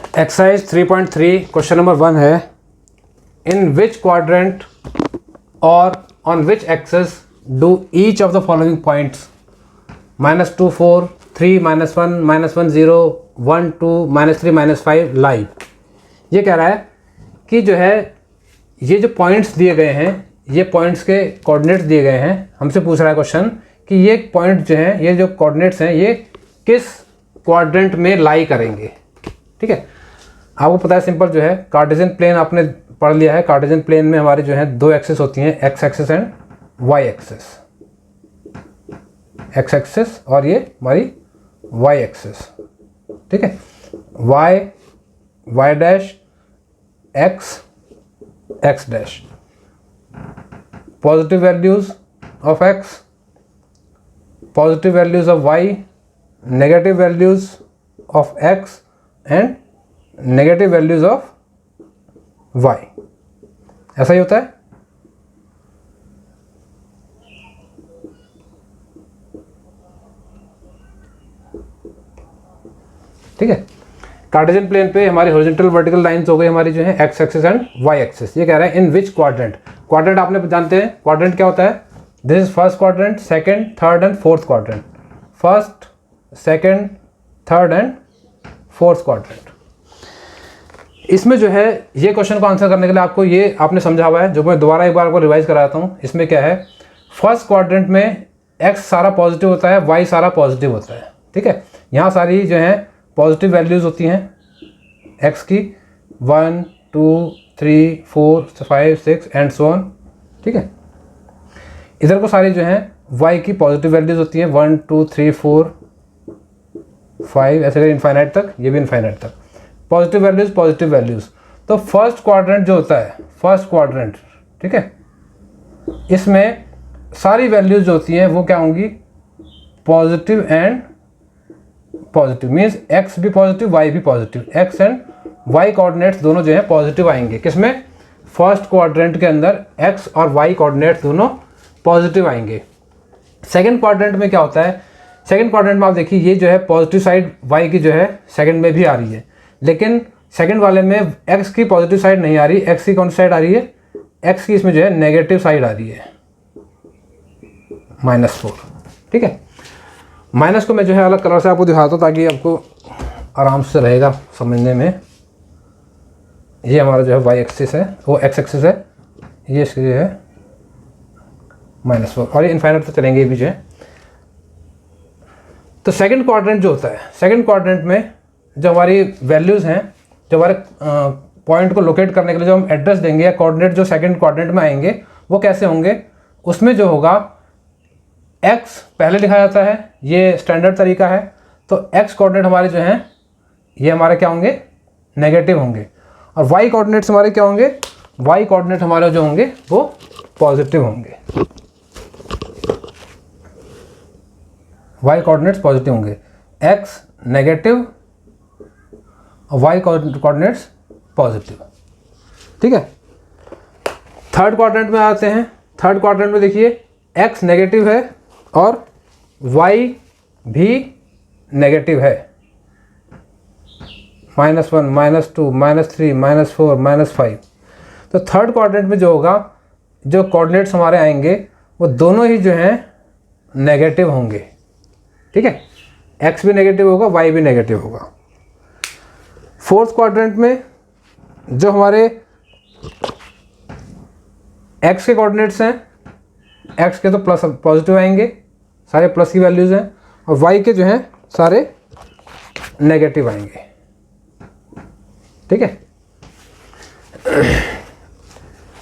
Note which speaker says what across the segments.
Speaker 1: Exercise 3.3 question number 1 है, in which quadrant और on which axes do each of the following points -2 4 3 -1 -1 0 1 2 -3 -5 लाई। ये कह रहा है कि जो है ये जो पॉइंट्स दिए गए हैं, ये पॉइंट्स के कोऑर्डिनेट्स दिए गए हैं। हमसे पूछ रहा है क्वेश्चन कि ये पॉइंट जो हैं, ये जो कोऑर्डिनेट्स हैं, ये किस क्वाड्रेंट में लाई करेंगे। ठीक है, आपको पता है सिंपल जो है कार्टेशियन प्लेन आपने पढ़ लिया है। कार्टेशियन प्लेन में हमारे जो है दो एक्सेस होती हैं, X axes and Y axes. X axes और ये हमारी वाई एक्सेस। ठीक है, Y Y dash X X dash, positive values of X, positive values of Y, negative values of X and negative values of Y. ऐसा ही होता है। ठीक है, कार्टेशियन प्लेन पे हमारी हॉरिजॉन्टल वर्टिकल लाइंस हो गई हमारी जो है X axis and Y axis. ये कह रहा है इन विच क्वाड्रेंट। क्वाड्रेंट आपने जानते हैं, क्वाड्रेंट क्या होता है? This is first quadrant, second, third and fourth quadrant. First, second, third and fourth quadrant. इसमें जो है ये क्वेश्चन को आंसर करने के लिए आपको ये आपने समझा हुआ है, जो मैं दोबारा एक बार आपको रिवाइज कराता हूँ। इसमें क्या है, फर्स्ट क्वाड्रेंट में एक्स सारा पॉजिटिव होता है, वाई सारा पॉजिटिव होता है। ठीक है, यहाँ सारी जो है पॉजिटिव वैल्यूज़ होती हैं एक्स की, 1 2 3 4 5 6 एंड सो ऑन। ठीक है, इधर को सारी जो हैं वाई की पॉजिटिव वैल्यूज़ होती हैं, 1 2 3 4 5 ऐसे करके इनफाइनाइट तक, ये भी इनफाइनाइट तक पॉजिटिव वैल्यूज़ पॉजिटिव वैल्यूज़। तो फर्स्ट क्वाड्रेंट जो होता है, फर्स्ट क्वाड्रेंट, ठीक है, इसमें सारी वैल्यूज़ जो होती हैं वो क्या होंगी? Positive and positive, means X भी पॉजिटिव वाई भी positive. X and Y coordinates दोनों जो है पॉजिटिव आएंगे। किसमें? फर्स्ट क्वाड्रेंट के अंदर एक्स और वाई कोऑर्डिनेट्स दोनों पॉजिटिव आएंगे। सेकंड क्वाड्रेंट में क्या होता है? सेकंड क्वाड्रेंट में आप देखिए ये जो है पॉजिटिव साइड वाई की जो है सेकंड में भी आ रही है, लेकिन सेकंड वाले में एक्स की पॉजिटिव साइड नहीं आ रही। एक्स की कौन सी साइड आ रही है? एक्स की इसमें जो है नेगेटिव साइड आ रही है, -4। ठीक है, माइनस को मैं जो है अलग कलर से आपको दिखाता हूँ ताकि आपको आराम से रहेगा समझने में। ये हमारा जो है वाई एक्सिस है, वो एक्स एक्सिस है, ये इसकी जो है -4 और ये इनफाइनाइट तक चलेंगे भी जो है। तो सेकंड क्वाड्रेंट जो होता है, सेकंड क्वाड्रेंट में जो हमारी वैल्यूज़ हैं, जो हमारे पॉइंट को लोकेट करने के लिए जो हम एड्रेस देंगे या कोऑर्डिनेट जो सेकंड क्वाड्रेंट में आएंगे वो कैसे होंगे? उसमें जो होगा x पहले लिखा जाता है, ये स्टैंडर्ड तरीका है। तो x कोऑर्डिनेट हमारे जो हैं ये हमारे क्या होंगे? नेगेटिव होंगे। और y कोऑर्डिनेट्स हमारे क्या होंगे? y कोऑर्डिनेट हमारे जो होंगे वो पॉजिटिव होंगे। y कोऑर्डिनेट्स पॉजिटिव होंगे, x नेगेटिव और y कोऑर्डिनेट्स पॉजिटिव। ठीक है, थर्ड क्वाड्रेंट में आते हैं। थर्ड क्वाड्रेंट में देखिए x नेगेटिव है और y भी नेगेटिव है, -1 -2 -3 -4 -5। तो थर्ड क्वाड्रेंट में जो होगा, जो कोऑर्डिनेट्स हमारे आएंगे वो दोनों ही जो हैं नेगेटिव होंगे। ठीक है, x भी नेगेटिव होगा, y भी नेगेटिव होगा। फोर्थ क्वाड्रेंट में जो हमारे x के कोऑर्डिनेट्स हैं, x के तो प्लस पॉजिटिव आएंगे, सारे प्लस की वैल्यूज़ हैं, और y के जो हैं सारे नेगेटिव आएंगे। ठीक है,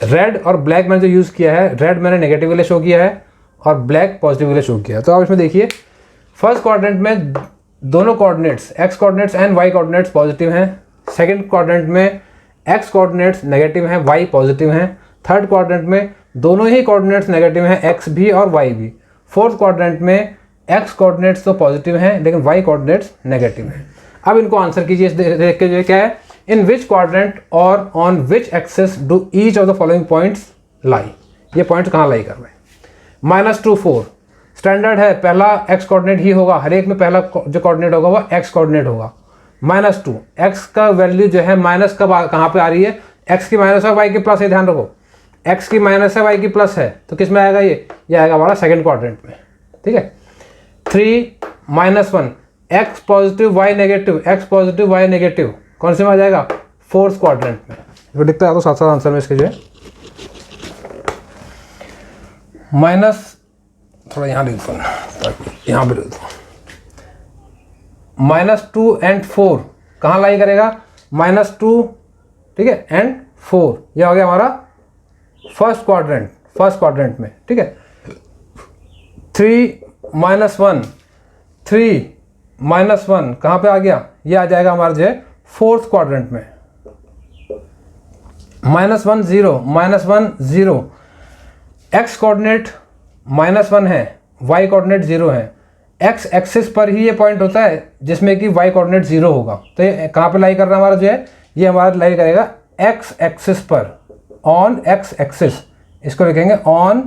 Speaker 1: रेड और ब्लैक मैंने जो यूज़ किया है, रेड मैंने नेगेटिव के लिए शो किया है और ब्लैक पॉजिटिव के लिए शो किया है। तो आप इसमें देखिए फर्स्ट क्वाड्रेंट में दोनों coordinates x coordinates and y coordinates positive हैं। सेकंड क्वाड्रेंट में x कोऑर्डिनेट्स नेगेटिव हैं, y पॉजिटिव हैं। थर्ड क्वाड्रेंट में दोनों ही कोऑर्डिनेट्स नेगेटिव हैं, x भी और y भी। फोर्थ क्वाड्रेंट में x कोऑर्डिनेट्स तो पॉजिटिव हैं लेकिन y कोऑर्डिनेट्स नेगेटिव हैं। अब इनको आंसर कीजिए, देख के जो क्या है, इन विच क्वाड्रेंट और on which axes do each of the following points lie. ये पॉइंट्स कहाँ लाई कर रहे हैं? -2 4 स्टैंडर्ड है, पहला x कोऑर्डिनेट ही होगा, हर एक में पहला जो कोऑर्डिनेट होगा वो x कोऑर्डिनेट होगा। -2, x का वैल्यू जो है माइनस कब कहाँ पे आ रही है, x की माइनस है y की प्लस है, ध्यान रखो x की माइनस है y की प्लस है, तो किस में आएगा ये आएगा हमारा सेकंड क्वाड्रेंट में, ठीक है। 3 -1, x positive y negative, x positive y negative, कौन से में आ जाएगा, फोर्थ क्वाड्रेंट में। तो दिखता है तो साथ साथ आंसर में इसके जो है माइनस, थोड़ा यहाँ लिख दो, यहाँ पे लिख दो, -2 एंड 4 कहाँ लाई करेगा, -2, ठीक है, एंड 4, ये हो गया हमारा फर्स्ट क्वाड्रेंट में, ठीक है। 3 -1, 3 -1 कहाँ पे आ गया, ये आ जाएगा हमारा जो है फोर्थ क्वाड्रेंट में। -1 0, x कोऑर्डिनेट -1 है, y कोऑर्डिनेट 0 है, x एक्सिस पर ही ये पॉइंट होता है जिसमें कि y कोऑर्डिनेट 0 होगा, तो ये कहाँ पे लाई कर रहा है हमारा जो है, ये हमारा लाई करेगा x एक्सिस पर, ऑन x एक्सिस, इसको लिखेंगे ऑन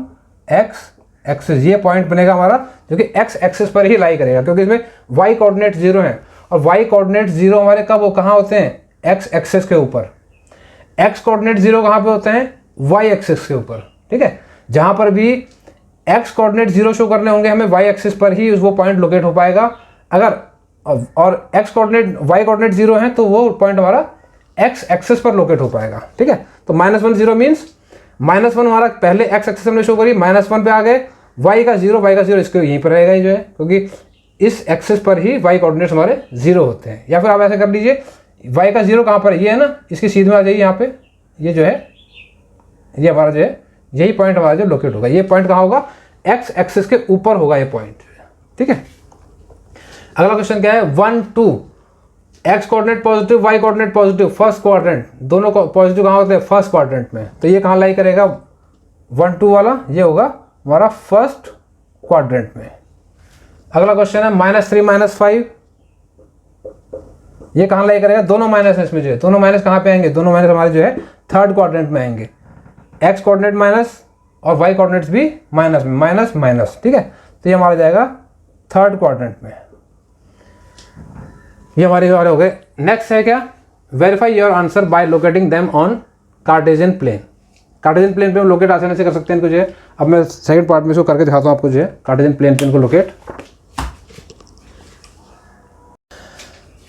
Speaker 1: x एक्सिस, ये पॉइंट बनेगा हमारा जो कि x एक्सिस पर ही लाई करेगा, क्योंकि इसमें y कोऑर्डिनेट 0 है, और y कोऑर्डिनेट 0 हमारे कब कहाँ होते हैं, x एक्सिस के ऊपर, x कोऑर्डिनेट 0 कहाँ पे होते हैं, y एक्सिस के ऊपर, ठीक है। जहाँ पर भी x कोऑर्डिनेट 0 शो करने होंगे हमें, y एक्सिस पर ही वो पॉइंट लोकेट हो पाएगा, अगर और x कोऑर्डिनेट y कोऑर्डिनेट 0 है तो वो पॉइंट हमारा x एक्सिस पर लोकेट हो पाएगा, ठीक है। तो -1 0 मीन्स -1 हमारा पहले x एक्सिस हमने शो करी, -1 पे आ गए, y का 0 इसके यहीं पर रहेगा ही जो है, क्योंकि इस एक्सिस पर ही y कोऑर्डिनेट्स हमारे 0 होते हैं। या फिर आप ऐसे कर लीजिए, y का 0 कहाँ पर है, ये है ना, इसकी सीध में आ जाइए यहाँ पे, ये जो है ये हमारा जो है यही पॉइंट हमारा जो लोकेट होगा, ये पॉइंट कहाँ होगा, x एक्सिस के ऊपर होगा ये पॉइंट, ठीक है। अगला क्वेश्चन क्या है, 1 2, x coordinate positive, y coordinate positive, first quadrant, दोनों को पॉजिटिव कहाँ होते हैं, फर्स्ट क्वाड्रेंट में, तो ये कहाँ लाई करेगा, 1 2 वाला ये होगा हमारा फर्स्ट क्वाड्रेंट में। अगला क्वेश्चन है -3 -5, ये कहाँ लाई करेगा, दोनों माइनस है इसमें जो है, दोनों माइनस कहाँ पे आएंगे, दोनों माइनस हमारे जो है थर्ड क्वाड्रेंट में आएंगे, x कोऑर्डिनेट माइनस और y कोऑर्डिनेट्स भी माइनस में, माइनस माइनस, ठीक है। तो ये हमारा जाएगा थर्ड क्वाड्रेंट में, ये हमारे हो गए। नेक्स्ट है क्या, verify your answer by locating them on Cartesian plane. Cartesian plane पे हम लोकेट आसानी से कर सकते हैं इनको जो है, अब मैं सेकंड पार्ट में इसको करके दिखाता हूँ आपको जो है, कार्टेशियन प्लेन पे इनको लोकेट।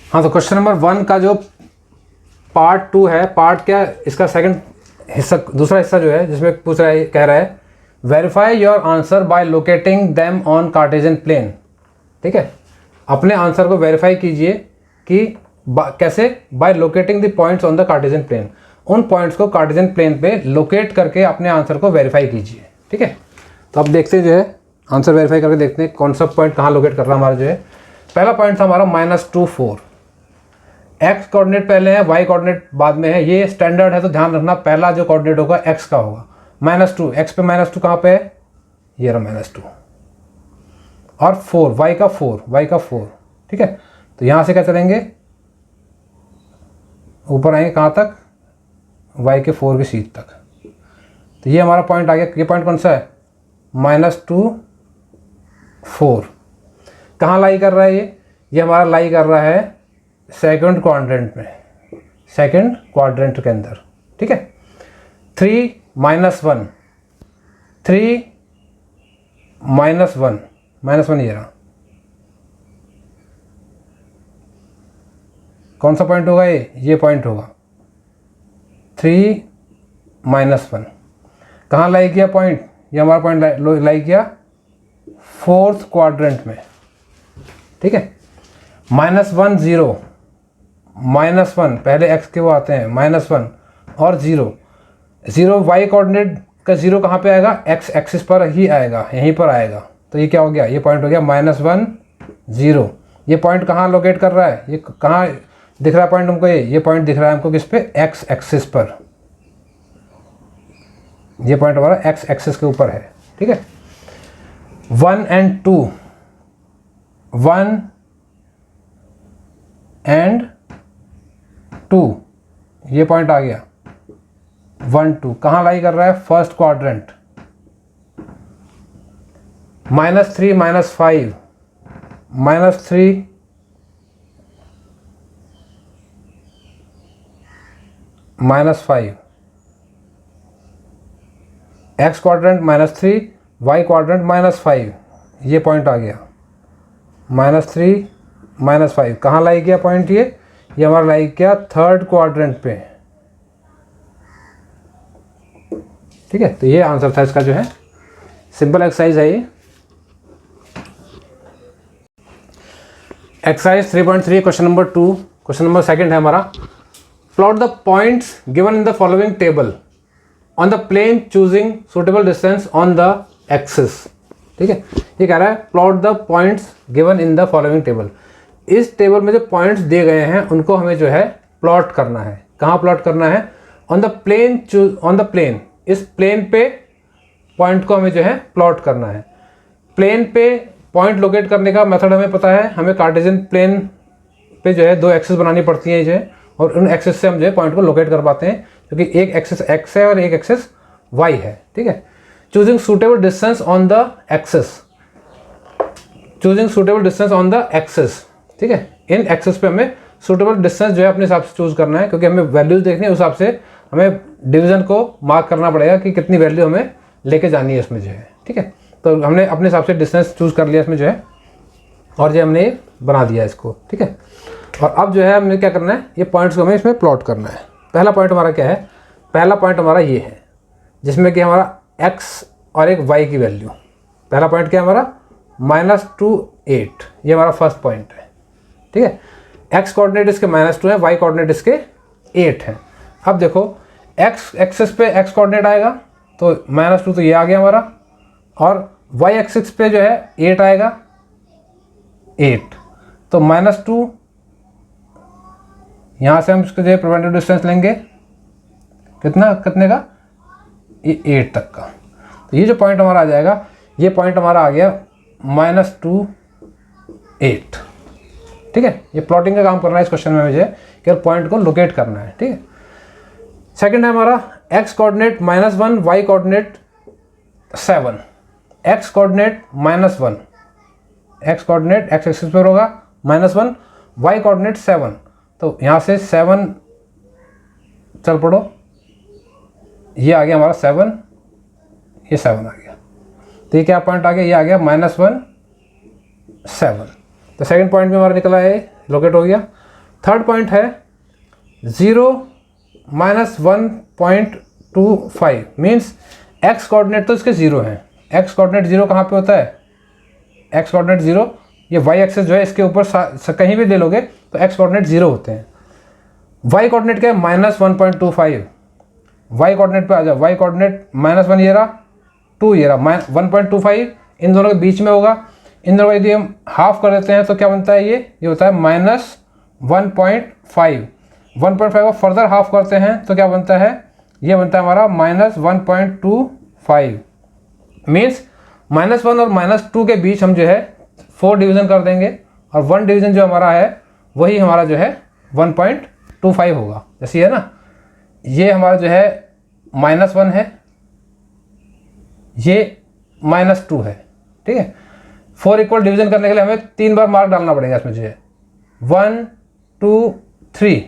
Speaker 1: हाँ, तो क्वेश्चन नंबर 1 का जो पार्ट 2 है, पार्ट क्या इसका सेकंड हिस्सा, दूसरा हिस्सा जो है जिसमें पूछ रहा है, कह रहा है verify your answer by locating them on Cartesian plane, ठीक है। अपने आंसर को वेरीफाई कीजिए कि कैसे, by locating the points on the Cartesian plane, उन पॉइंट्स को कार्टेशियन प्लेन पे लोकेट करके अपने आंसर को वेरीफाई कीजिए, ठीक है। तो अब देखते हैं जो है आंसर वेरीफाई करके देखते हैं कौन सा पॉइंट कहाँ लोकेट कर रहा है हमारा जो है। पहला पॉइंट था हमारा -2 4, x कोऑर्डिनेट पहले है, y कोऑर्डिनेट बाद में है, ये स्टैंडर्ड है तो ध्यान रखना पहला जो कोऑर्डिनेट होगा x का होगा। -2, x पे -2 कहाँ पे है, ये रहा -2, और 4 y का 4, ठीक है। तो यहाँ से क्या चलेंगे, ऊपर आएंगे कहाँ तक, y के 4 की सीध तक, तो ये हमारा पॉइंट आ गया। ये पॉइंट कौन सा है, -2 4, कहाँ लाई कर रहा है ये हमारा लाई कर रहा है सेकंड क्वाड्रेंट में, सेकंड क्वाड्रेंट के अंदर, ठीक है। 3 -1, 3 -1 ये रहा, कौन सा पॉइंट होगा ये पॉइंट होगा 3 -1, कहाँ लाई किया पॉइंट, ये हमारा पॉइंट लाई किया फोर्थ क्वाड्रेंट में, ठीक है। -1 0, -1 पहले x के वो आते हैं, -1 और 0 y कोऑर्डिनेट का 0 कहाँ पे आएगा, x एक्सिस पर ही आएगा, यहीं पर आएगा, तो ये क्या हो गया, ये पॉइंट हो गया -1 0। ये पॉइंट कहाँ लोकेट कर रहा है, ये कहाँ दिख रहा है पॉइंट हमको, ये पॉइंट दिख रहा है हमको किस पे, x एक्सिस पर, ये पॉइंट हमारा x एक्सिस के ऊपर है, ठीक है। 1 and 2, 1 and 2, ये पॉइंट आ गया 1 2, कहाँ लाई कर रहा है, first quadrant. -3 -5, -3 -5, X quadrant -3, Y quadrant -5, ये पॉइंट आ गया। -3 -5 कहाँ लाई गया पॉइंट? ये हमारा लाई गया थर्ड क्वाड्रेंट पे। ठीक है, तो ये आंसर था इसका जो है। सिंपल एक्सरसाइज है ये। Exercise 3.3 question number 2, question number second है हमारा। Plot the points given in the following table on the plane choosing suitable distance on the axis. ठीक है, ये कह रहा है plot the points given in the following table. इस table में जो पॉइंट्स दिए गए हैं उनको हमें जो है प्लॉट करना है। कहाँ प्लॉट करना है? On the plane, on the plane, इस प्लेन पे पॉइंट को हमें जो है प्लॉट करना है। प्लेन पे पॉइंट लोकेट करने का मेथड हमें पता है। हमें कार्टेशियन प्लेन पे जो है दो एक्सिस बनानी पड़ती हैं जो है, और उन एक्सिस से हम जो है पॉइंट को लोकेट कर पाते हैं, क्योंकि एक एक्सिस एक्स है और एक एक्सिस वाई है। ठीक है, choosing suitable distance on the axis, choosing suitable distance on the axis. ठीक है, इन एक्सिस पे हमें सूटेबल डिस्टेंस जो है अपने हिसाब से चूज करना है, क्योंकि हमें वैल्यूज देखनी है। उस हिसाब से हमें डिवीजन को मार्क करना पड़ेगा कि कितनी वैल्यू हमें लेके जानी है इसमें जो है। ठीक है, तो हमने अपने हिसाब से डिस्टेंस चूज कर लिया इसमें जो है, और जो हमने बना दिया इसको। ठीक है, और अब जो है हमने क्या करना है, ये पॉइंट्स को हमें इसमें प्लॉट करना है। पहला पॉइंट हमारा क्या है? पहला पॉइंट हमारा ये है, जिसमें कि हमारा x और एक y की वैल्यू। पहला पॉइंट क्या है हमारा? -2 8, ये हमारा फर्स्ट पॉइंट है। ठीक है, x कोऑर्डिनेट इसके -2 है, y कोऑर्डिनेट इसके 8 है। अब देखो x एक्सिस पे x कोऑर्डिनेट आएगा तो -2 तो ये आ गया हमारा, और y एक्सिस पे जो है 8 आएगा, 8 तो -2, यहाँ से हम इसको जो है प्रिवेंटिव डिस्टेंस लेंगे कितना, कितने का? ये 8 तक का। तो ये जो पॉइंट हमारा आ जाएगा, ये पॉइंट हमारा आ गया -2 8। ठीक है, ये प्लॉटिंग का काम करना है इस क्वेश्चन में मुझे, कि पॉइंट को लोकेट करना है। ठीक है, सेकंड है हमारा x coordinate -1, y coordinate 7, x coordinate -1, x coordinate x axis पर होगा -1, y कोऑर्डिनेट 7। तो यहाँ से 7 चल पड़ो, ये आ गया हमारा 7, ये 7 आ गया। तो ये क्या पॉइंट आ गया? ये आ गया -1 7। तो सेकंड पॉइंट में हमारा निकला है, लोकेट हो गया। थर्ड पॉइंट है 0 -1.25, मीन्स x कोऑर्डिनेट तो इसके 0 है। x कोऑर्डिनेट 0 कहाँ पे होता है? x कोऑर्डिनेट 0, ये y एक्सिस जो है इसके ऊपर कहीं भी ले लोगे तो x कोऑर्डिनेट 0 होते हैं। y कोऑर्डिनेट क्या है? -1.25। y कोऑर्डिनेट पे आ जाओ, y कोऑर्डिनेट -1 ये रहा, 2 ये रहा, 1.25 इन दोनों के बीच में होगा। इन दोनों को यदि हम हाफ कर देते हैं तो क्या बनता है? ये होता है -1.5। 1.5 को फर्दर हाफ करते हैं तो क्या बनता है? ये बनता है हमारा -1.25। मीन्स -1 और -2 के बीच हम जो है 4 डिवीज़न कर देंगे, और 1 डिवीज़न जो हमारा है वही हमारा जो है 1.25 होगा। जैसे है ना, ये हमारा जो है -1 है, ये -2 है। ठीक है, 4 इक्वल डिवीजन करने के लिए हमें 3 बार मार्क डालना पड़ेगा इसमें जो है, 1 2 3।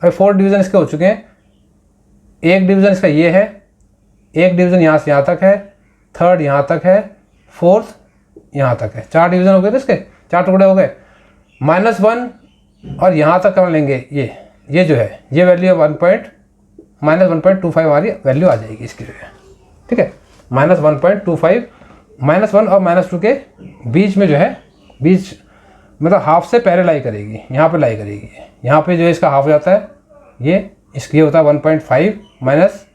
Speaker 1: अभी 4 डिवीजन इसके हो चुके हैं। एक डिवीजन इसका ये है, एक डिवीजन यहाँ से यहाँ तक है, थर्ड यहाँ तक है, फोर्थ यहाँ तक है। 4 डिवीजन हो गए थे इसके, 4 टुकड़े हो गए। -1 और यहाँ तक हम लेंगे, ये जो है ये वैल्यू है -1.25 हमारी वैल्यू आ जाएगी इसकी जो है। ठीक है, -1.25, -1 और -2 के बीच में जो है, बीच मतलब हाफ से पहले लाई करेगी, यहाँ पे लाई करेगी। यहाँ पे जो है इसका हाफ हो जाता है, ये इसकी होता है 1.5 माइनस,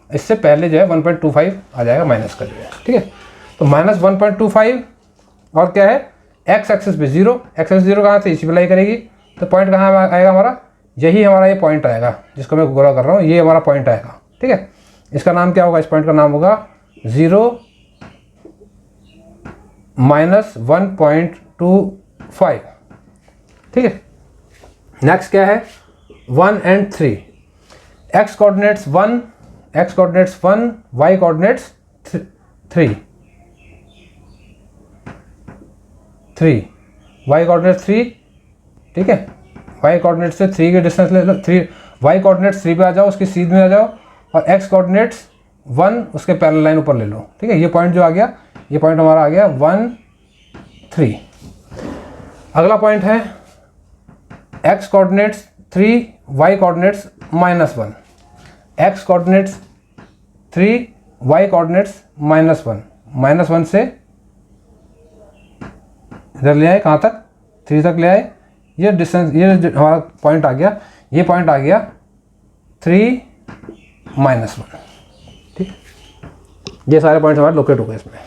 Speaker 1: इससे पहले जो है 1.25 आ जाएगा माइनस का जो है। ठीक है, तो -1.25 और क्या है, x एक्सिस पे 0, x एक्सिस 0 कहाँ से? इसी पे लाई करेगी। तो पॉइंट कहाँ आएगा हमारा? यही हमारा ये पॉइंट आएगा जिसको मैं गोला कर रहा हूँ, ये हमारा पॉइंट आएगा। ठीक है, इसका नाम क्या होगा? इस पॉइंट का नाम होगा 0 -1.25। ठीक है, नेक्स्ट क्या है? 1 और 3। x coordinates 1, y coordinates 3, y coordinates 3। ठीक है, y कोऑर्डिनेट से 3 के डिस्टेंस ले लो, वाई कोऑर्डिनेट्स 3 पे आ जाओ, उसकी सीध में आ जाओ, और एक्स कोऑर्डिनेट्स 1 उसके पैरेलल लाइन ऊपर ले लो। ठीक है, ये पॉइंट जो आ गया, ये पॉइंट हमारा आ गया 1 3। अगला पॉइंट है X coordinates 3, Y coordinates -1, X coordinates 3, Y coordinates -1, -1 से इधर ले आए, कहाँ तक, 3 तक ले आए। ये डिस्टेंस, ये हमारा पॉइंट आ गया, ये पॉइंट आ गया 3 -1। ठीक, ये सारे पॉइंट्स हमारे लोकेट हो गए इसमें।